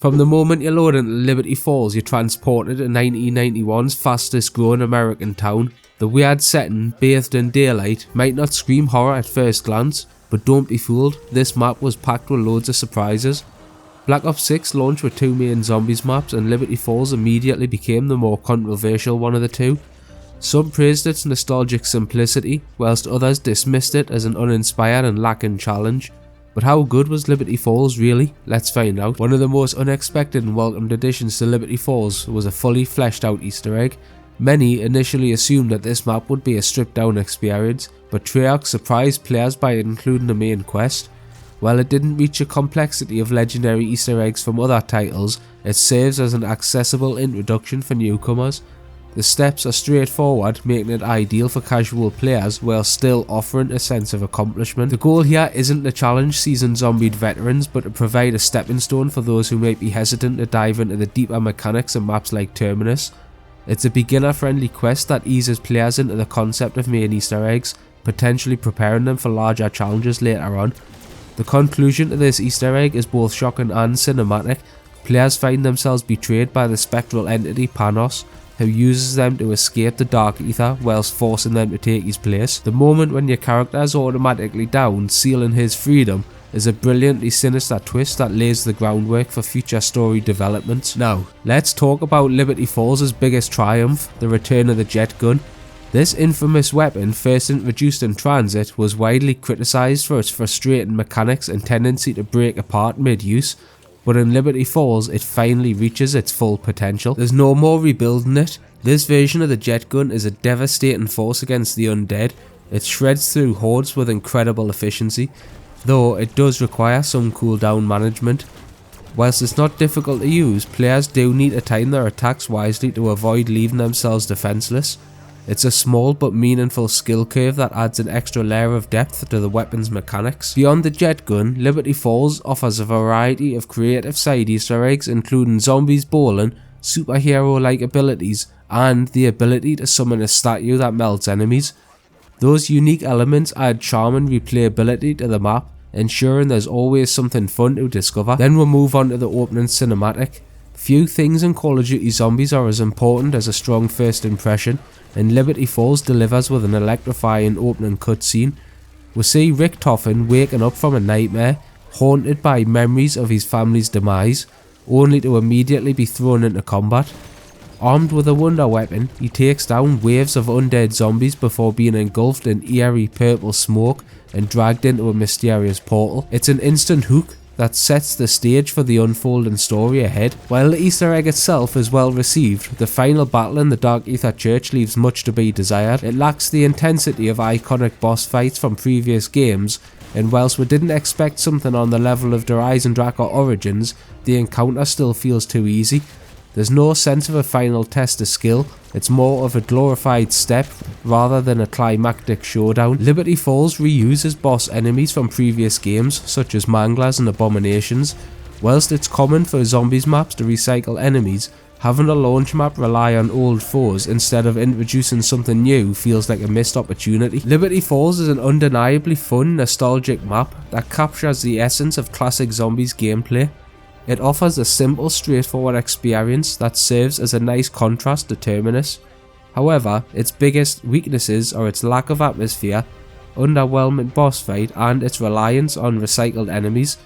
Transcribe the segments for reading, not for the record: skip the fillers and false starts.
From the moment you load into Liberty Falls, you're transported to 1991's fastest growing American town. The weird setting, bathed in daylight, might not scream horror at first glance, but don't be fooled, this map was packed with loads of surprises. Black Ops 6 launched with 2 main zombies maps, and Liberty Falls immediately became the more controversial one of the two. Some praised its nostalgic simplicity, whilst others dismissed it as an uninspired and lacking challenge. But how good was Liberty Falls really? Let's find out. One of the most unexpected and welcomed additions to Liberty Falls was a fully fleshed out Easter egg. Many initially assumed that this map would be a stripped down experience, but Treyarch surprised players by including a main quest. While it didn't reach the complexity of legendary Easter eggs from other titles, it serves as an accessible introduction for newcomers. The steps are straightforward, making it ideal for casual players while still offering a sense of accomplishment. The goal here isn't to challenge seasoned zombied veterans, but to provide a stepping stone for those who might be hesitant to dive into the deeper mechanics of maps like Terminus. It's a beginner friendly quest that eases players into the concept of main Easter eggs, potentially preparing them for larger challenges later on. The conclusion to this Easter egg is both shocking and cinematic. Players find themselves betrayed by the spectral entity Panos, who uses them to escape the dark ether whilst forcing them to take his place. The moment when your character is automatically down, sealing his freedom, is a brilliantly sinister twist that lays the groundwork for future story developments. Now, let's talk about Liberty Falls' biggest triumph, the return of the jet gun. This infamous weapon, first introduced in Transit, was widely criticised for its frustrating mechanics and tendency to break apart mid-use. But in Liberty Falls, it finally reaches its full potential. There's no more rebuilding it. This version of the jet gun is a devastating force against the undead. It shreds through hordes with incredible efficiency, though it does require some cooldown management. Whilst it's not difficult to use, players do need to time their attacks wisely to avoid leaving themselves defenseless. It's a small but meaningful skill curve that adds an extra layer of depth to the weapon's mechanics. Beyond the jet gun, Liberty Falls offers a variety of creative side Easter eggs, including zombies bowling, superhero-like abilities, and the ability to summon a statue that melts enemies. Those unique elements add charm and replayability to the map, ensuring there's always something fun to discover. Then we'll move on to the opening cinematic. Few things in Call of Duty Zombies are as important as a strong first impression, and Liberty Falls delivers with an electrifying opening cutscene. We see Rick Toffin waking up from a nightmare, haunted by memories of his family's demise, only to immediately be thrown into combat. Armed with a wonder weapon, he takes down waves of undead zombies before being engulfed in eerie purple smoke and dragged into a mysterious portal. It's an instant hook that sets the stage for the unfolding story ahead. While the Easter egg itself is well received, the final battle in the Dark Ether Church leaves much to be desired. It lacks the intensity of iconic boss fights from previous games, and whilst we didn't expect something on the level of Der Eisendrache or Origins, the encounter still feels too easy. There's no sense of a final test of skill, it's more of a glorified step rather than a climactic showdown. Liberty Falls reuses boss enemies from previous games such as Manglers and Abominations. Whilst it's common for zombies maps to recycle enemies, having a launch map rely on old foes instead of introducing something new feels like a missed opportunity. Liberty Falls is an undeniably fun, nostalgic map that captures the essence of classic zombies gameplay. It offers a simple, straightforward experience that serves as a nice contrast to Terminus. However, its biggest weaknesses are its lack of atmosphere, underwhelming boss fight, and its reliance on recycled enemies.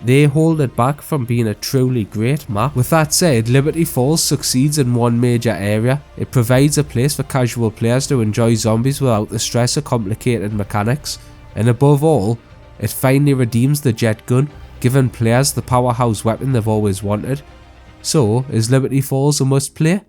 They hold it back from being a truly great map. With that said, Liberty Falls succeeds in one major area. It provides a place for casual players to enjoy zombies without the stress of complicated mechanics. And above all, it finally redeems the jet gun, giving players the powerhouse weapon they've always wanted. So, is Liberty Falls a must play?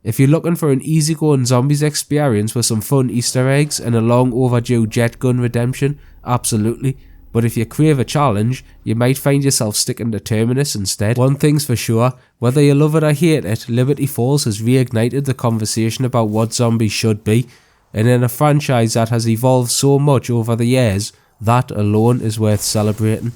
If you're looking for an easygoing zombies experience with some fun Easter eggs and a long overdue jet gun redemption, absolutely. But if you crave a challenge, you might find yourself sticking to Terminus instead. One thing's for sure, whether you love it or hate it, Liberty Falls has reignited the conversation about what zombies should be, and in a franchise that has evolved so much over the years, that alone is worth celebrating.